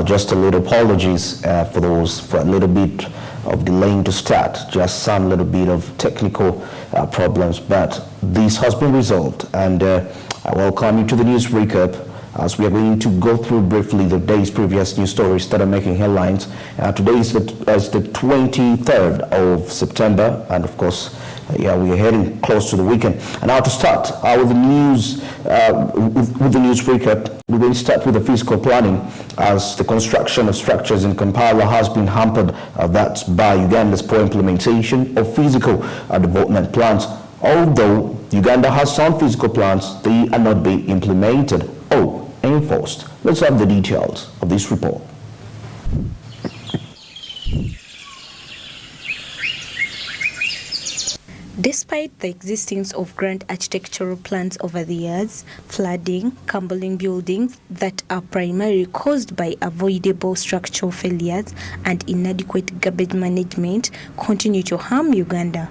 Just a little apologies for those, for a little bit of delaying to start, just some little bit of technical problems, but this has been resolved. And I welcome you to the news recap, as we are going to go through briefly the day's previous news stories that are making headlines. Today is the 23rd of September, and of course, we are heading close to the weekend. And now to start with the news, with the news recap, we're going to start with the physical planning, as the construction of structures in Kampala has been hampered. That's by Uganda's poor implementation of physical development plans. Although Uganda has some physical plans, they are not being implemented or enforced. Let's have the details of this report. Despite the existence of grand architectural plans over the years, flooding, crumbling buildings that are primarily caused by avoidable structural failures and inadequate garbage management continue to harm Uganda.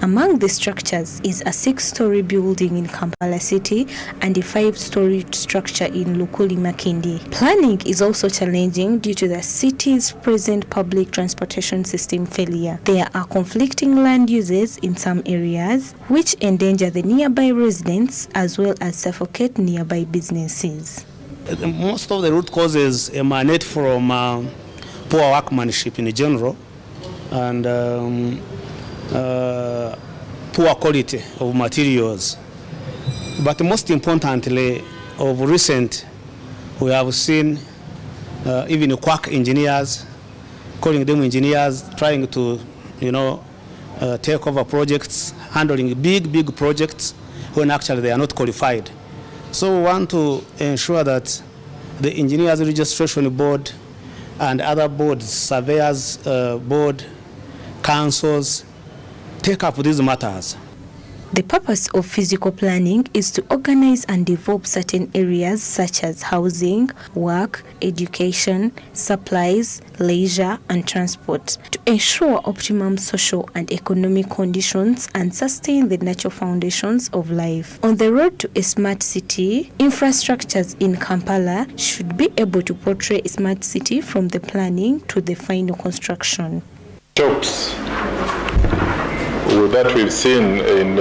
Among the structures is a 6-story building in Kampala City and a 5-story structure in Lukuli Makindi. Planning is also challenging due to the city's present public transportation system failure. There are conflicting land uses in some areas, which endanger the nearby residents as well as suffocate nearby businesses. Most of the root causes emanate from poor workmanship in general, and poor quality of materials. But most importantly, of recent, we have seen even quack engineers, calling them engineers, trying to, take over projects, handling big projects when actually they are not qualified. So we want to ensure that the Engineers Registration Board and other boards, surveyors board, councils, take up these matters. The purpose of physical planning is to organize and develop certain areas such as housing, work, education, supplies, leisure, and transport to ensure optimum social and economic conditions and sustain the natural foundations of life. On the road to a smart city, infrastructures in Kampala should be able to portray a smart city from the planning to the final construction. Shops that we've seen in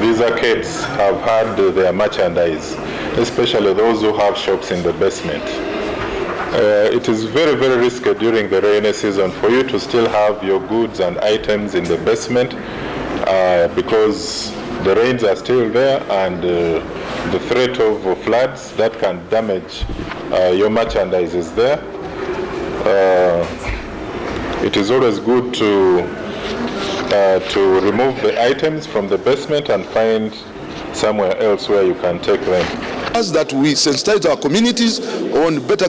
these arcades have had their merchandise, especially those who have shops in the basement. It is very risky during the rainy season for you to still have your goods and items in the basement because the rains are still there, and the threat of floods that can damage your merchandise is there. It is always good to remove the items from the basement and find somewhere else where you can take them. As that we sensitize our communities on better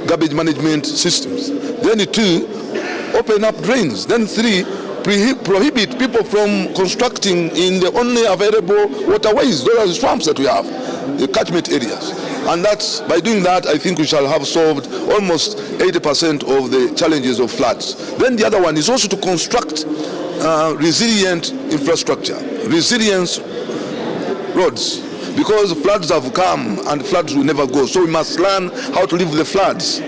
garbage management systems. Then 2, open up drains. Then 3, prohibit people from constructing in the only available waterways. Those are the swamps that we have, the catchment areas. And that's, by doing that, I think we shall have solved almost 80% of the challenges of floods. Then the other one is also to construct resilient infrastructure, resilience roads, because floods have come and floods will never go. So we must learn how to live with the floods.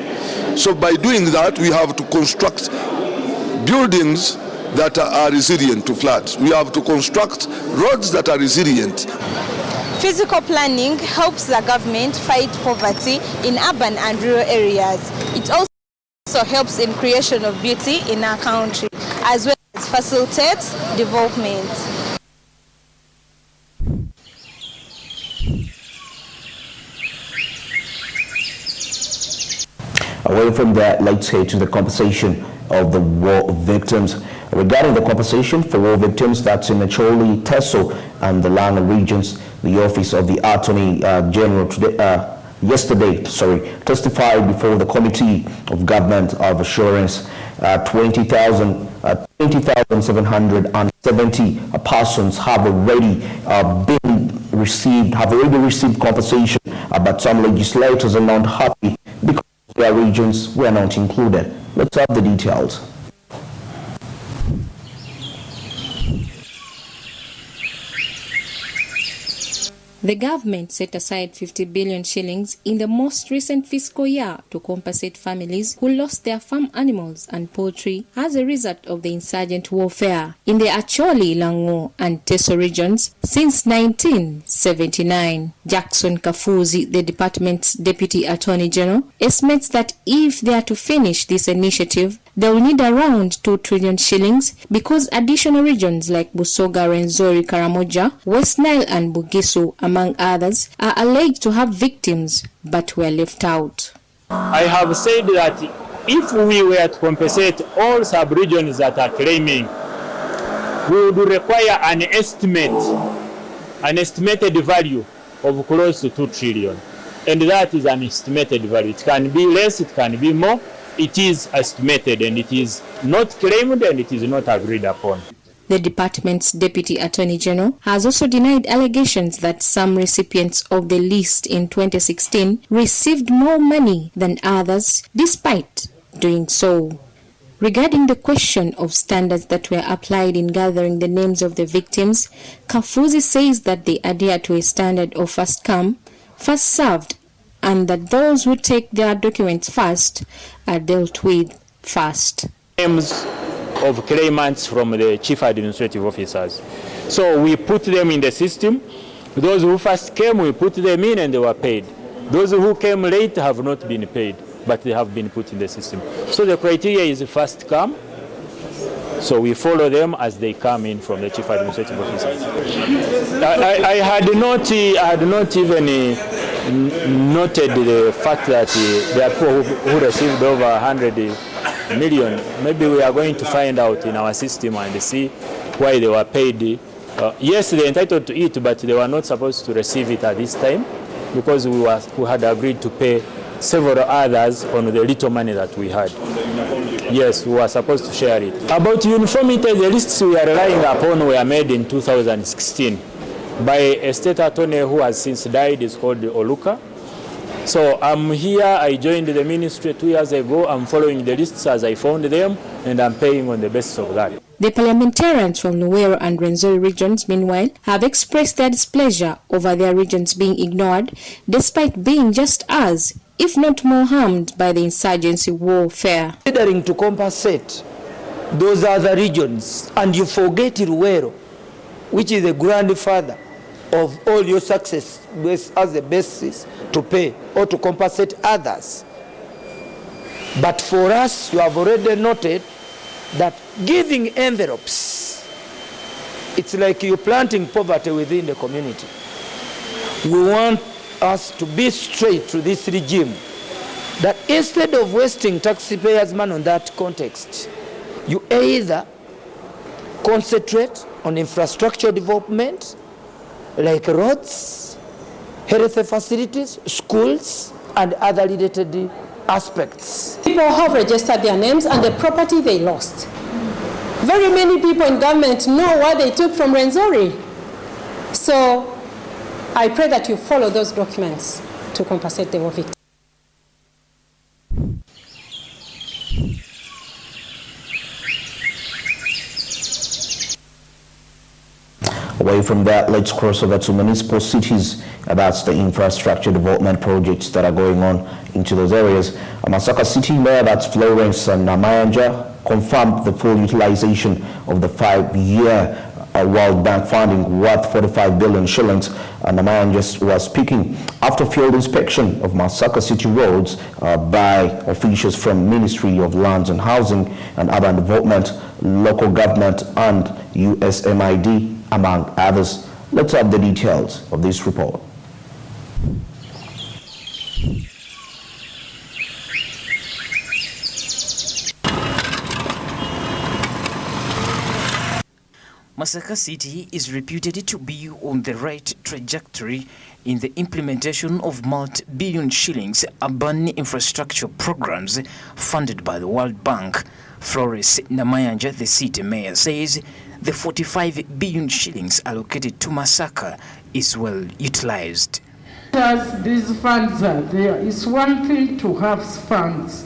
So by doing that, we have to construct buildings that are resilient to floods. We have to construct roads that are resilient. Physical planning helps the government fight poverty in urban and rural areas. It also helps in creation of beauty in our country, as well as facilitates development. Away from that, let's head to the compensation of the war victims. Regarding the compensation for war victims, that's in Acholi, Teso, and the Langa regions, the Office of the Attorney General yesterday testified before the Committee of Government of Assurance. 20,770 persons have already received compensation, but some legislators are not happy because their regions were not included. Let's have the details. The government set aside 50 billion shillings in the most recent fiscal year to compensate families who lost their farm animals and poultry as a result of the insurgent warfare in the Acholi, Lango and Teso regions since 1979. Jackson Kafuzi, the department's Deputy Attorney General, estimates that if they are to finish this initiative, they will need around 2 trillion shillings because additional regions like Busoga, Rwenzori, Karamoja, West Nile and Bugisu, among others, are alleged to have victims but were left out. I have said that if we were to compensate all sub-regions that are claiming, we would require an estimated value of close to 2 trillion. And that is an estimated value. It can be less, it can be more. It is estimated and it is not claimed and it is not agreed upon. The department's Deputy Attorney General has also denied allegations that some recipients of the list in 2016 received more money than others, despite doing so. Regarding the question of standards that were applied in gathering the names of the victims, Kafuzi says that they adhere to a standard of first come, first served, and that those who take their documents first are dealt with first. Names of claimants from the chief administrative officers. So we put them in the system. Those who first came, we put them in and they were paid. Those who came late have not been paid, but they have been put in the system. So the criteria is first come. So we follow them as they come in from the chief administrative officers. I had not even noted the fact that there are people who received over 100 million. Maybe we are going to find out in our system and see why they were paid. Yes, they're entitled to it, but they were not supposed to receive it at this time because we had agreed to pay several others on the little money that we had. Yes, we were supposed to share it. About uniformity, the lists we are relying upon were made in 2016 by a state attorney who has since died. Is called Oluka. So I'm here, I joined the ministry 2 years ago. I'm following the lists as I found them, and I'm paying on the basis of that. The parliamentarians from Luwero and Rwenzori regions, meanwhile, have expressed their displeasure over their regions being ignored, despite being just as, if not more harmed by the insurgency warfare. Considering to compensate those other regions, and you forget Luwero, which is the grandfather of all your success as the basis to pay or to compensate others. But for us, you have already noted that giving envelopes, it's like you're planting poverty within the community. We want us to be straight to this regime, that instead of wasting taxpayers' money on that context, you either concentrate on infrastructure development, like roads, health facilities, schools, and other related aspects. People have registered their names and the property they lost. Very many people in government know what they took from Rwenzori. So I pray that you follow those documents to compensate the victims. Away from that, let's cross over to municipal cities. That's the infrastructure development projects that are going on into those areas. Masaka City Mayor, that's Florence Namayanja, confirmed the full utilization of the 5-year World Bank funding worth 45 billion shillings. Namayanja was speaking after field inspection of Masaka City roads by officials from Ministry of Lands and Housing and Urban Development, local government and USMID, among others. Let's have the details of this report. Masaka City is reputed to be on the right trajectory in the implementation of multi-billion shillings urban infrastructure programs funded by the World Bank. Florence Namayanja, the city mayor, says the 45 billion shillings allocated to Masaka is well utilized. As these funds are there, it's one thing to have funds,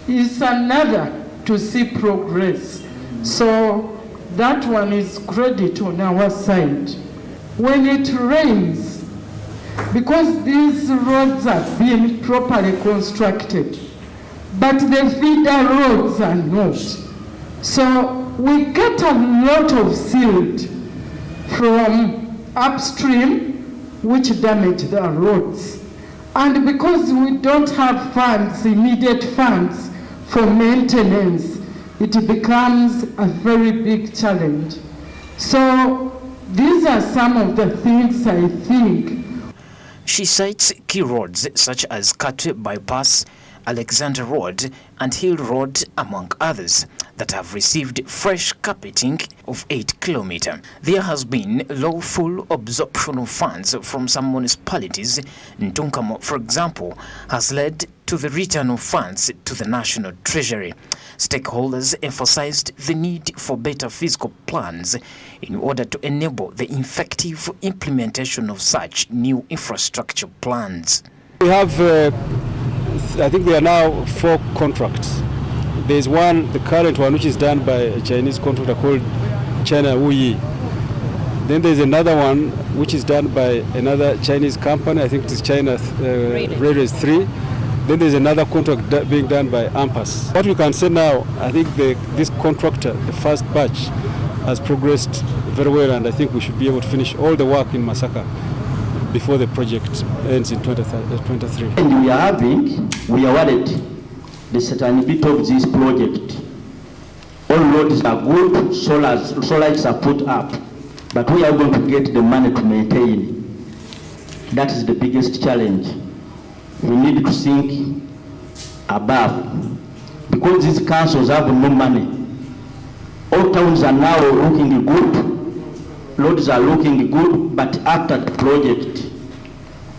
it's another to see progress. So that one is credit on our side. When it rains, because these roads have been properly constructed, but the feeder roads are not. So we get a lot of silt from upstream which damage the roads. And because we don't have funds, immediate funds for maintenance, it becomes a very big challenge. So these are some of the things I think. She cites key roads such as Katwe Bypass, Alexander Road and Hill Road, among others, that have received fresh carpeting of 8 kilometers. There has been lawful absorption of funds from some municipalities. Ntunkamo, for example, has led to the return of funds to the National Treasury. Stakeholders emphasized the need for better fiscal plans in order to enable the effective implementation of such new infrastructure plans. We have I think there are now 4 contracts. There's one, the current one, which is done by a Chinese contractor called China Wuyi. Then there's another one which is done by another Chinese company. I think it is China Railways 3. Then there's another contract being done by AMPAS. What we can say now, I think this contractor, the first batch, has progressed very well, and I think we should be able to finish all the work in Masaka before the project ends in 2023. And we awarded the certain bit of this project. All roads are good, solars are put up, but we are going to get the money to maintain. That is the biggest challenge. We need to think above, because these councils have no money. All towns are now looking good, roads are looking good, but after the project,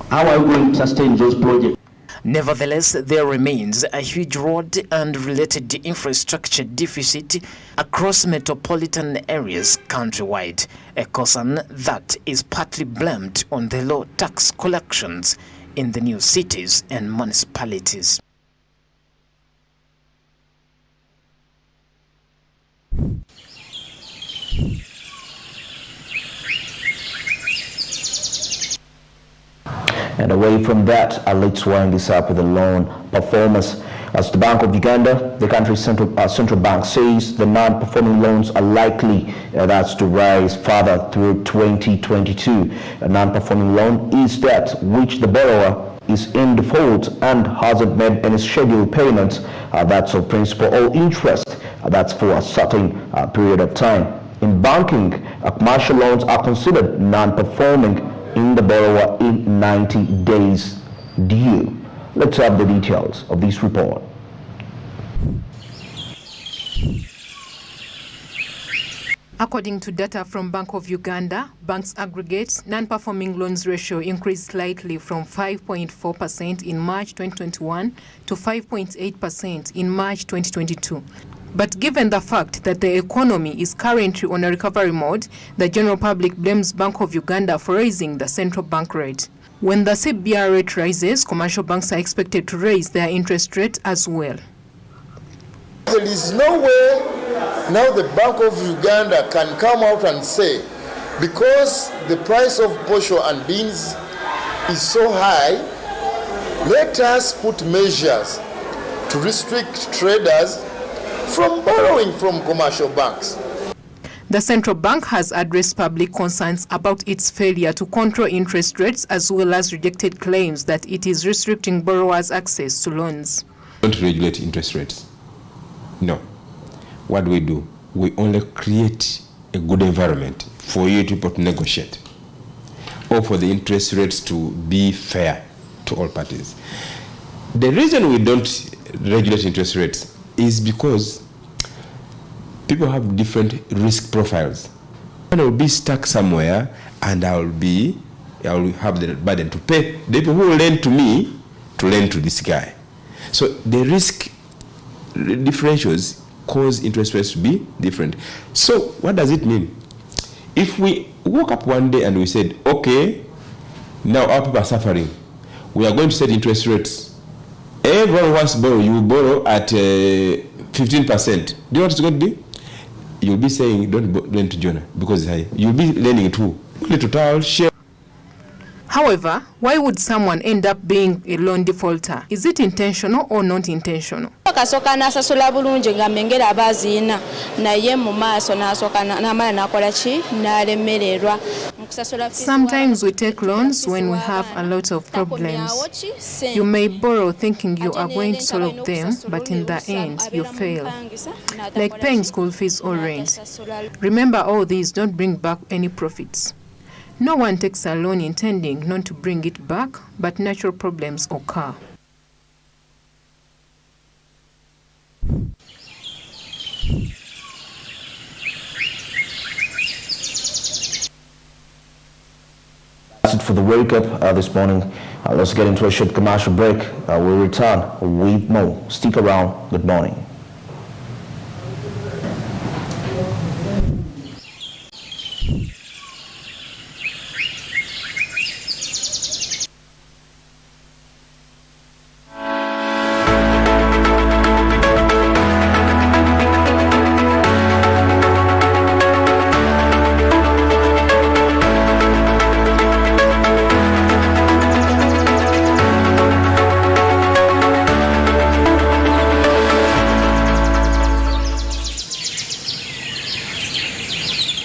how are we going to sustain those projects? Nevertheless, there remains a huge road and related infrastructure deficit across metropolitan areas countrywide, a concern that is partly blamed on the low tax collections in the new cities and municipalities. And away from that, let's wind this up with the loan performance. As the Bank of Uganda, the country's central bank, says the non-performing loans are likely that's to rise further through 2022. A non-performing loan is that which the borrower is in default and hasn't made any scheduled payments, that's of principal or interest, that's for a certain period of time. In banking, commercial loans are considered non-performing in the borrower in 90 days due. Let's have the details of this report. According to data from Bank of Uganda, banks aggregate non-performing loans ratio increased slightly from 5.4% in March 2021 to 5.8% in March 2022. But given the fact that the economy is currently on a recovery mode, the general public blames Bank of Uganda for raising the central bank rate. When the CBR rate rises, commercial banks are expected to raise their interest rate as well. There is no way now the Bank of Uganda can come out and say, because the price of posho and beans is so high, let us put measures to restrict traders from borrowing from commercial banks. The central bank has addressed public concerns about its failure to control interest rates, as well as rejected claims that it is restricting borrowers' access to loans. Don't regulate interest rates. No. What do? We only create a good environment for you people to negotiate, or for the interest rates to be fair to all parties. The reason we don't regulate interest rates is because people have different risk profiles. And I will be stuck somewhere, and I will have the burden to pay the people who lend to me to lend to this guy. So the risk differentials cause interest rates to be different. So what does it mean? If we woke up one day and we said, okay, now our people are suffering, we are going to set interest rates. Everyone wants to borrow, you borrow at 15%. Do you know what it's going to do? You'll be saying, don't lend to Jonah because it's high. You'll be lending too. Little towel, share. However, why would someone end up being a loan defaulter? Is it intentional or not intentional? Kasoka nasasula bulungi nga mengera abaziina naye mu maaso nasoka namala nakola ki nalemererwa. Sometimes we take loans when we have a lot of problems. You may borrow thinking you are going to solve them, but in the end, you fail. Like paying school fees or rent. Remember, all these don't bring back any profits. No one takes a loan intending not to bring it back, but natural problems occur. That's it for the wake up this morning. Let's get into a short commercial break. We'll return with more. Stick around. Good morning.